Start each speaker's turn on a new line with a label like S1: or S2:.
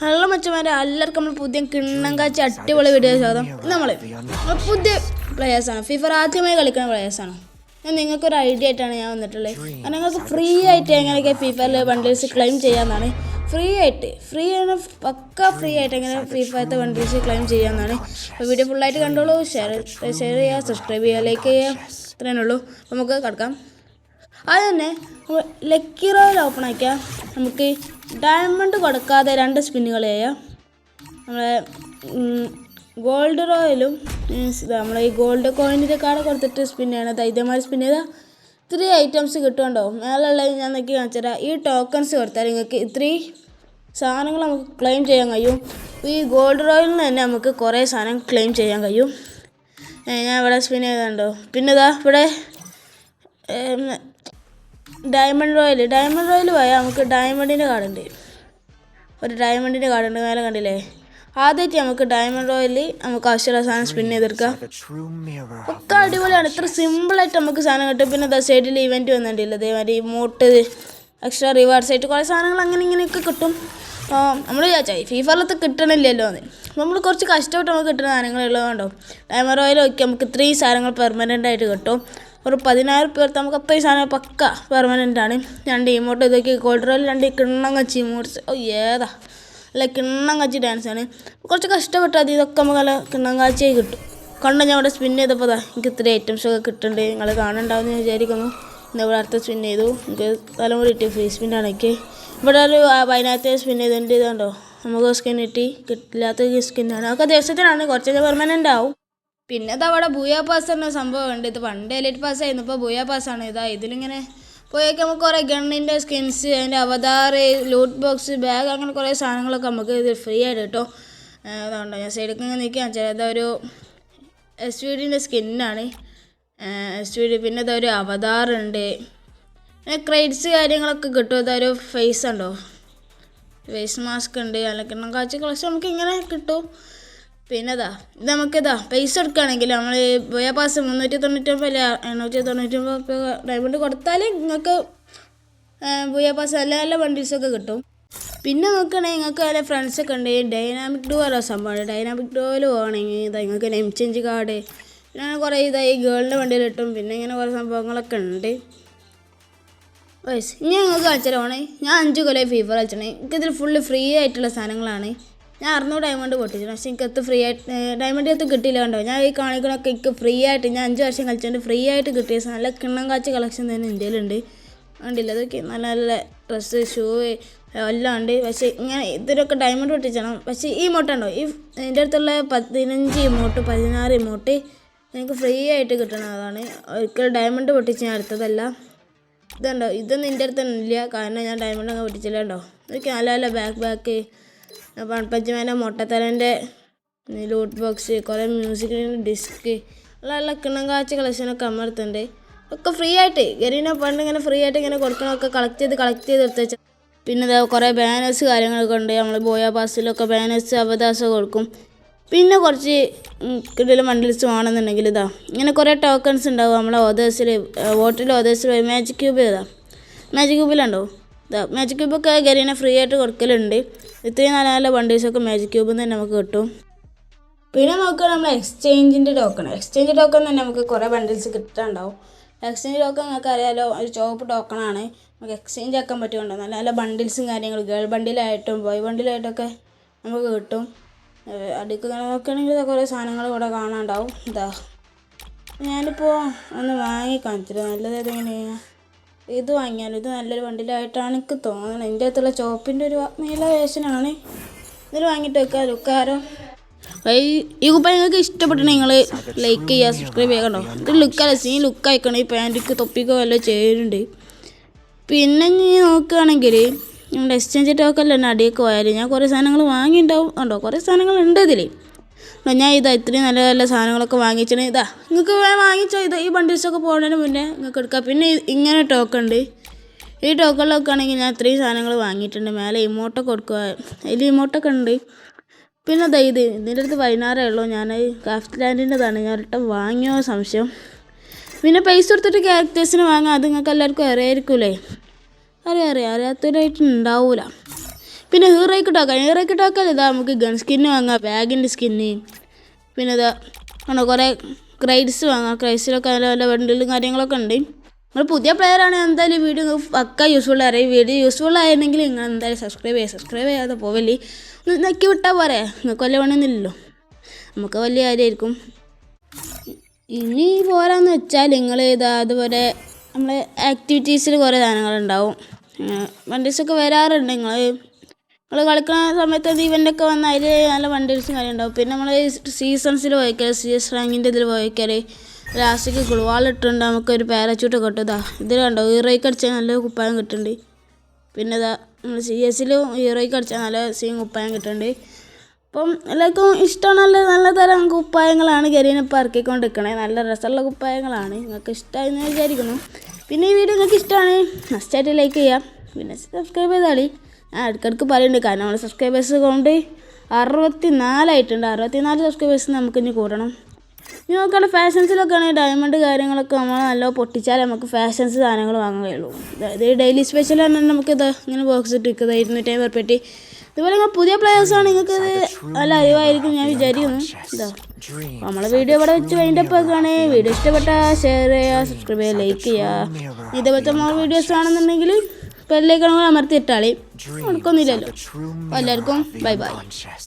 S1: Hello മച്ചന്മാരെ, എല്ലാവർക്കും നമ്മൾ പുതിയ കിണ്ണം കാച്ചി അടിപൊളി വീഡിയോ സ്വാഗതം. നമ്മൾ പുതിയ പ്ലെയേഴ്സാണ്, ഫിഫ ആദ്യമായി കളിക്കുന്ന പ്ലെയേഴ്സാണ്. ഞാൻ നിങ്ങൾക്കൊരു ഐഡിയ ആയിട്ടാണ് ഞാൻ വന്നിട്ടുള്ളത്. കാരണം നിങ്ങൾക്ക് ഫ്രീ ആയിട്ട് എങ്ങനെയൊക്കെ ഫിഫയിലെ ബണ്ടിൽസ് ക്ലെയിം ചെയ്യാമെന്നാണ്. ഫ്രീ ആണ്, പക്ക ഫ്രീ ആയിട്ട് എങ്ങനെ ഫിഫത്തെ ബണ്ടിൽസ് ക്ലെയിം ചെയ്യാമെന്നാണ്. അപ്പോൾ വീഡിയോ ഫുള്ളായിട്ട് കണ്ടോളൂ. ഷെയർ ചെയ്യുക, സബ്സ്ക്രൈബ് ചെയ്യുക, ലൈക്ക് ചെയ്യുക, ഇത്രയേ ഉള്ളൂ. അപ്പോൾ നമുക്ക് കിടക്കാം. അത് തന്നെ ലക്കി റോയൽ ഓപ്പൺ ആക്കിയാൽ നമുക്ക് ഡയമണ്ട് കൊടുക്കാതെ 2 സ്പിന്നുകൾ ചെയ്യാം. നമ്മളെ ഗോൾഡ് റോയലും മീൻസ് നമ്മളെ ഈ ഗോൾഡ് കോയിനിൻ്റെ കാർഡ് കൊടുത്തിട്ട് സ്പിൻ ചെയ്യണം. ഇതേമാതിരി സ്പിൻ ചെയ്താൽ 3 ഐറ്റംസ് കിട്ടുന്നുണ്ടാവും. മേലുള്ളത് ഞാൻ നോക്കി കാണിച്ചു തരാം. ഈ ടോക്കൺസ് കൊടുത്താൽ നിങ്ങൾക്ക് 3 സാധനങ്ങൾ നമുക്ക് ക്ലെയിം ചെയ്യാൻ കഴിയും. ഈ ഗോൾഡ് റോയലിൽ നിന്ന് തന്നെ നമുക്ക് കുറേ സാധനം ക്ലെയിം ചെയ്യാൻ കഴിയും. ഞാൻ ഇവിടെ സ്പിൻ ചെയ്തുണ്ടോ. പിന്നെ ഇതാ ഇവിടെ ഡയമണ്ട് റോയൽ പോയാൽ നമുക്ക് ഡയമണ്ടിൻ്റെ കാർഡുണ്ട്. ഒരു ഡയമണ്ടിൻ്റെ കാർഡുണ്ട്, മേലെ കണ്ടില്ലേ. ആദ്യമായിട്ട് നമുക്ക് ഡയമണ്ട് റോയൽ നമുക്ക് ആവശ്യമുള്ള സാധനം സ്പിൻ ചെയ്തെടുക്കാം. ഒക്കെ അടിപൊളിയാണ്. ഇത്ര സിമ്പിളായിട്ട് നമുക്ക് സാധനം കിട്ടും. പിന്നെ എന്താ സൈഡിൽ ഇവൻറ്റ് വന്നിട്ടില്ല, അതേമാതിരി മോട്ട് എക്സ്ട്രാ റിവാർഡ്സ് ആയിട്ട് കുറേ സാധനങ്ങൾ ഇങ്ങനെയൊക്കെ കിട്ടും. നമ്മൾ വിചാരിച്ചാൽ ഫിഫയിലത്ത് കിട്ടണില്ലല്ലോ എന്ന്. അപ്പോൾ നമ്മൾ കുറച്ച് കഷ്ടപ്പെട്ട് നമുക്ക് കിട്ടുന്ന സാധനങ്ങളുള്ളതുകൊണ്ടോ ഡയമണ്ട് റോയൽ നോക്കി നമുക്ക് 3 സാധനങ്ങൾ പെർമനൻ്റ് ആയിട്ട് കിട്ടും. ഒരു 10,000 പേർ നമുക്ക് അത്രയും സാധനം പക്ക പെർമനൻ്റ് ആണ്. 2 ഇമോട്ട് ഇതൊക്കെ ഗോൾഡ് റോയൽ 2 കിണ്ണം കച്ചി ഇമോട്ട്സ്. ഏതാ അല്ല കിണ്ണം കച്ചി ഡാൻസാണ്. കുറച്ച് കഷ്ടപ്പെട്ടാൽ അത് ഇതൊക്കെ നമുക്ക് നല്ല കിണ്ണം കാച്ചിയായി കിട്ടും. കണ്ട ഞാൻ ഇവിടെ സ്പിൻ ചെയ്തപ്പോൾ എനിക്ക് 3 ഐറ്റംസൊക്കെ കിട്ടുന്നുണ്ട്. നിങ്ങൾ കാണുന്നുണ്ടാവും എന്ന് വിചാരിക്കുന്നു. ഇവിടെ അടുത്ത സ്പിൻ ചെയ്തു, എനിക്ക് തലമുറ കിട്ടി. ഫ്രീ സ്പിന്നാണ് എനിക്ക്. ഇവിടെ ഒരു 15,000 സ്പിൻ ചെയ്തിട്ടുണ്ട്. ഇതുണ്ടോ നമുക്ക് സ്കിൻ കിട്ടില്ലാത്ത സ്കിന്നാണ്. അതൊക്കെ ദിവസത്തിനാണ്, കുറച്ച് പെർമനൻ്റ് ആവും. പിന്നെ അതവിടെ ബൂയാ പാസ് എന്ന സംഭവം ഉണ്ട്. ഇത് പണ്ട് എലൈറ്റ് പാസ് ആയിരുന്നു, ഇപ്പോൾ ബൂയാ പാസ്സാണ്. ഇതിലിങ്ങനെ പോയൊക്കെ നമുക്ക് കുറേ ഗണ്ണിൻ്റെ സ്കിൻസ്, അതിൻ്റെ അവതാർ, ലൂട്ട് ബോക്സ്, ബാഗ്, അങ്ങനെ കുറേ സാധനങ്ങളൊക്കെ നമുക്ക് ഇത് ഫ്രീ ആയിട്ട് കിട്ടും. അതുകൊണ്ടോ ഞാൻ സൈഡിൽ ഇങ്ങനെ നിൽക്കാൻ വെച്ചാൽ അതൊരു SVDൻ്റെ സ്കിന്നാണ്. SVD. പിന്നെ ഇതൊരു അവതാറുണ്ട്. പിന്നെ ക്രൈറ്റ്സ് കാര്യങ്ങളൊക്കെ കിട്ടും. ഇതൊരു ഫേസ് ഉണ്ടോ, ഫേസ് മാസ്ക് ഉണ്ട്. അലക്കണം കാഴ്ച കളക്ഷൻ നമുക്ക് ഇങ്ങനെ കിട്ടും. പിന്നെ ഇത് നമുക്കിതാ പൈസ എടുക്കുകയാണെങ്കിൽ നമ്മൾ ബോയ പാസ് 399 അല്ല 899 ഡയമണ്ട് കൊടുത്താൽ നിങ്ങൾക്ക് ബോയ പാസ് നല്ല നല്ല ബണ്ടിൽസൊക്കെ കിട്ടും. പിന്നെ നോക്കുകയാണെങ്കിൽ നിങ്ങൾക്ക് നല്ല ഫ്രണ്ട്സൊക്കെ ഉണ്ട്. ഡൈനാമിക് ഡോ ഓരോ സംഭവമാണ്. ഡൈനാമിക് ഡോയിൽ പോകണമെങ്കിൽ ഇതാ നിങ്ങൾക്ക് നെയിം ചേഞ്ച് കാർഡ്, പിന്നെ കുറേ ഇതായി ഗേളിൻ്റെ വണ്ടിയിൽ കിട്ടും. പിന്നെ ഇങ്ങനെ കുറേ സംഭവങ്ങളൊക്കെ ഉണ്ട്. വയസ്സ് ഇനി ഞങ്ങൾക്ക് കളിച്ചാലാണ്. ഞാൻ 5 കൊല്ലം ഫീഫ കളിച്ചാണ്. എനിക്കിതിൽ ഫുള്ള് ഫ്രീ ആയിട്ടുള്ള സാധനങ്ങളാണ്. ഞാൻ 600 ഡയമണ്ട് പൊട്ടിച്ചു. പക്ഷേ എനിക്കത് ഫ്രീ ആയിട്ട് ഡയമണ്ട് കത്ത് കിട്ടിയില്ല. കണ്ടോ ഞാൻ ഈ കാണിക്കണമൊക്കെ എനിക്ക് ഫ്രീ ആയിട്ട് ഞാൻ 5 വർഷം കളിച്ചുകൊണ്ട് ഫ്രീ ആയിട്ട് കിട്ടിയ നല്ല കിണ്ണം കാച്ച കളക്ഷൻ തന്നെ ഇന്ത്യയിലുണ്ട്. കണ്ടില്ല, അതൊക്കെ നല്ല നല്ല ഡ്രസ്സ്, ഷൂ എല്ലാം ഉണ്ട്. പക്ഷേ ഇങ്ങനെ ഇതിലൊക്കെ ഡയമണ്ട് പൊട്ടിച്ചണം. പക്ഷേ ഈ ഇമോട്ട് ഉണ്ടോ, ഇതിൻ്റെ അടുത്തുള്ള 15 ഇമോട്ട് 16 ഇമോട്ട് എനിക്ക് ഫ്രീ ആയിട്ട് കിട്ടണതാണ്. ഒരിക്കലും ഡയമണ്ട് പൊട്ടിച്ച് ഞാൻ എടുത്തതല്ല. ഇതുണ്ടോ, ഇതൊന്നും എൻ്റെ അടുത്ത് ഇല്ല, കാരണം ഞാൻ ഡയമണ്ട് അങ്ങ് പൊട്ടിച്ചില്ല. ഉണ്ടോ ഇതൊക്കെ നല്ല നല്ല ബാക്ക് പൺപഞ്ചമേന മൊട്ടത്തലൻ്റെ ലൂട്ട് ബോക്സ്, കുറേ മ്യൂസിക്കിൻ്റെ ഡിസ്ക്, നല്ല കിണ്ണം കാച്ച കളക്ഷനൊക്കെ അമ്മടുത്തുണ്ട്. ഒക്കെ ഫ്രീ ആയിട്ട് ഗരീന പണ്ട് ഇങ്ങനെ ഫ്രീ ആയിട്ട് ഇങ്ങനെ കൊടുക്കണമൊക്കെ കളക്ട് ചെയ്ത് എടുത്ത് വെച്ചാൽ. പിന്നെ ഇതാ കുറേ ബാനേഴ്സ് കാര്യങ്ങളൊക്കെ ഉണ്ട്. നമ്മൾ ബോയ പാസിലൊക്കെ ബാനേഴ്സ് അവതാസം കൊടുക്കും. പിന്നെ കുറച്ച് കിടയിൽ ബണ്ടിൽസ് വേണമെന്നുണ്ടെങ്കിൽ ഇതാ ഇങ്ങനെ കുറേ ടോക്കൺസ് ഉണ്ടാവും. നമ്മളെ ഓതേഴ്സിൽ വോട്ടിൽ ഓതേഴ്സിൽ മാജിക് ക്യൂബ് മാജിക് ക്യൂബിലുണ്ടോ. മാജിക് ക്യൂബൊക്കെ ഗരീന ഫ്രീ ആയിട്ട് കൊടുക്കലുണ്ട്. ഇത്രയും നല്ല നല്ല ബണ്ടിൽസൊക്കെ മാജിക് ക്യൂബിൽ നിന്ന് തന്നെ നമുക്ക് കിട്ടും. പിന്നെ നോക്കുക നമ്മൾ എക്സ്ചേഞ്ച് ടോക്കൺ തന്നെ നമുക്ക് കുറേ ബണ്ടിൽസ് കിട്ടാനുണ്ടാവും. എക്സ്ചേഞ്ച് ടോക്കൺ നിങ്ങൾക്ക് അറിയാലോ, ഒരു ചുവപ്പ് ടോക്കണാണ്. നമുക്ക് എക്സ്ചേഞ്ച് ആക്കാൻ പറ്റുന്നുണ്ടോ നല്ല നല്ല ബണ്ടിൽസും കാര്യങ്ങളും ഗേൾ ബണ്ടിലായിട്ടും ബോയ് ബണ്ടിലായിട്ടൊക്കെ നമുക്ക് കിട്ടും. അടുക്ക് നോക്കുകയാണെങ്കിൽ കുറേ സാധനങ്ങൾ ഇവിടെ കാണാനുണ്ടാവും. ഇതാ ഞാനിപ്പോൾ ഒന്ന് വാങ്ങി കാണിച്ചിട്ട് നല്ലത് ഏതെങ്ങനെയാണ് ഇത് വാങ്ങിയാലും ഇത് നല്ലൊരു ബണ്ടിലായിട്ടാണ് എനിക്ക് തോന്നുന്നത്. എൻ്റെ അടുത്തുള്ള ചോപ്പിൻ്റെ ഒരു നീല വേഷനാണ്. ഇതിൽ വാങ്ങിയിട്ട് വെക്കുക. ലുക്കാരോ ഈ കുപ്പ നിങ്ങൾക്ക് ഇഷ്ടപ്പെട്ടിട്ട് നിങ്ങൾ ലൈക്ക് ചെയ്യുക, സബ്സ്ക്രൈബ് ചെയ്യുക. കണ്ടോ ഇത് ലുക്കല്ല, സീൻ ലുക്ക് അയക്കണം. ഈ പാൻറ്റിക്ക് തൊപ്പിക്കോ വല്ല ചേരുന്നുണ്ട്. പിന്നെ നീ നോക്കുകയാണെങ്കിൽ നമ്മുടെ എക്സ്ചേഞ്ച് ടോക്കല്ല തന്നെ അടിയൊക്കെ പോയാൽ ഞാൻ കുറേ സാധനങ്ങൾ വാങ്ങിയിട്ടുണ്ടാവും. ഉണ്ടോ കുറേ സാധനങ്ങളുണ്ട് ഇതിൽ. ഞാൻ ഇത്രയും നല്ല നല്ല സാധനങ്ങളൊക്കെ വാങ്ങിച്ചാണ്. നിങ്ങൾക്ക് വാങ്ങിച്ചോ. ഈ ബണ്ടിൽസൊക്കെ പോകുന്നതിന് മുന്നേ നിങ്ങൾക്ക് എടുക്കാം. പിന്നെ ഇങ്ങനെ ടോക്കൺ ഉണ്ട്. ഈ ടോക്കണിലൊക്കെ ആണെങ്കിൽ ഞാൻ ഇത്രയും സാധനങ്ങൾ വാങ്ങിയിട്ടുണ്ട്. മേലെ ഇമോട്ടൊക്കെ കൊടുക്കുക, അതിൽ ഇമോട്ടൊക്കെ ഉണ്ട്. പിന്നെ ഇതിൻ്റെ അടുത്ത് 16 ഉള്ളൂ. ഞാൻ ക്രാഫ്റ്റ് ലാൻഡിൻ്റെതാണ്. ഞാൻ ഒരിട്ടം വാങ്ങിയോ സംശയം. പിന്നെ പൈസ കൊടുത്തിട്ട് ക്യാരക്ടേഴ്സിന് വാങ്ങാം. അത് നിങ്ങൾക്ക് എല്ലാവർക്കും അറിയായിരിക്കൂലേ. അറിയാത്തവരായിട്ട് ഉണ്ടാവില്ല. പിന്നെ ഹീറോയ്ക്ക് ടോക്കൺ ഇതാ നമുക്ക് ഗൺ സ്കിന്ന് വാങ്ങാം, ബാഗിൻ്റെ സ്കിന്ന്, പിന്നെ ഇതാ ആണോ കുറേ ക്രൈഡ്സ് വാങ്ങാം. ക്രൈഡ്സിലൊക്കെ നല്ല നല്ല ബണ്ടിലും കാര്യങ്ങളൊക്കെ ഉണ്ട്. നിങ്ങൾ പുതിയ പ്ലെയറാണ് എന്തായാലും വീഡിയോ പക്ക യൂസ്ഫുൾ അറിയാം. വീഡിയോ യൂസ്ഫുൾ ആയിരുന്നെങ്കിൽ നിങ്ങൾ എന്തായാലും സബ്സ്ക്രൈബ് ചെയ്യാതെ പോവല്ലേ, നക്കി വിട്ടാൽ പോരെ, നിങ്ങൾക്ക് വലിയ പണിയൊന്നുമില്ലല്ലോ, നമുക്ക് വലിയ കാര്യമായിരിക്കും. ഇനി പോരാന്ന് വെച്ചാൽ നിങ്ങൾ ഇതാ അതുപോലെ നമ്മൾ ആക്ടിവിറ്റീസിൽ കുറേ സാധനങ്ങളുണ്ടാവും. വണ്ടീസൊക്കെ വരാറുണ്ട്. നിങ്ങൾ കളിക്കുന്ന സമയത്ത് ഇവൻ്റൊക്കെ വന്നാൽ അതിൽ നല്ല വണ്ടീസും കാര്യം ഉണ്ടാവും. പിന്നെ നമ്മൾ സീസൺസിൽ പോയിക്കാൽ CS റാങ്കിൻ്റെ ഇതിൽ പോയിക്കാൽ ലാസ്റ്റിക്ക് ഗ്ലുവാളിട്ടുണ്ട് നമുക്കൊരു പാരച്യൂട്ട് കിട്ടും. ഇതാ ഇതിൽ കണ്ടോ, ഹീറോയ്ക്ക് അടിച്ചാൽ നല്ല കുപ്പായം കിട്ടുന്നുണ്ട്. പിന്നെ ഇതാ നമ്മൾ CS-ലും ഹീറോയ്ക്ക് അടിച്ചാൽ നല്ല കുപ്പായം കിട്ടുന്നുണ്ട്. അപ്പം എല്ലാവർക്കും ഇഷ്ടമാണ്. നല്ല തരം കുപ്പായങ്ങളാണ് ഗരീനിപ്പോൾ ഇറക്കിക്കൊണ്ടിരിക്കണേ. നല്ല രസമുള്ള കുപ്പായങ്ങളാണ്. നിങ്ങൾക്ക് ഇഷ്ടമായെന്ന് വിചാരിക്കുന്നു. പിന്നെ ഈ വീഡിയോ നിങ്ങൾക്ക് ഇഷ്ടമാണ് മസ്റ്റായിട്ട് ലൈക്ക് ചെയ്യാം, പിന്നെ സബ്സ്ക്രൈബ് ചെയ്താളി. ഞാൻ ഇടയ്ക്കിടയ്ക്ക് പറയുന്നുണ്ട്, കാരണം നമ്മൾ സബ്സ്ക്രൈബേഴ്സ് കൊണ്ട് 64 ആയിട്ടുണ്ട്. 64 സബ്സ്ക്രൈബേഴ്സ് നമുക്ക് ഇനി കൂടണം. ഇനി നോക്കാണ്ട് ഫാഷൻസിലൊക്കെ ആണെങ്കിൽ ഡയമണ്ട് കാര്യങ്ങളൊക്കെ നമ്മൾ നല്ല പൊട്ടിച്ചാൽ നമുക്ക് ഫാഷൻസ് സാധനങ്ങൾ വാങ്ങാൻ കഴിയുള്ളൂ. ഇത് ഡെയിലി സ്പെഷ്യൽ പറഞ്ഞാൽ നമുക്ക് ഇത് ഇങ്ങനെ ബോക്സ് ഇട്ടിരിക്കുന്നത് 250 പെട്ടി. ഇതുപോലെ നിങ്ങൾ പുതിയ പ്ലേയേഴ്സാണ്, നിങ്ങൾക്കത് നല്ല അറിവായിരിക്കും ഞാൻ വിചാരിക്കുന്നു. ഇതാ നമ്മളെ വീഡിയോ ഇവിടെ വെച്ച് വൈൻഡപ്പ് ആക്കുകയാണ്. വീഡിയോ ഇഷ്ടപ്പെട്ടാൽ ഷെയർ ചെയ്യുക, സബ്സ്ക്രൈബ് ചെയ്യുക, ലൈക്ക് ചെയ്യുക. ഇതേപോലത്തെ നമ്മൾ വീഡിയോസ് ആണെന്നുണ്ടെങ്കിൽ ബെല്ലൈക്കൺ അമർത്തി ഇട്ടാളി, നടക്കൊന്നുമില്ലല്ലോ. എല്ലാവർക്കും ബൈ ബൈ.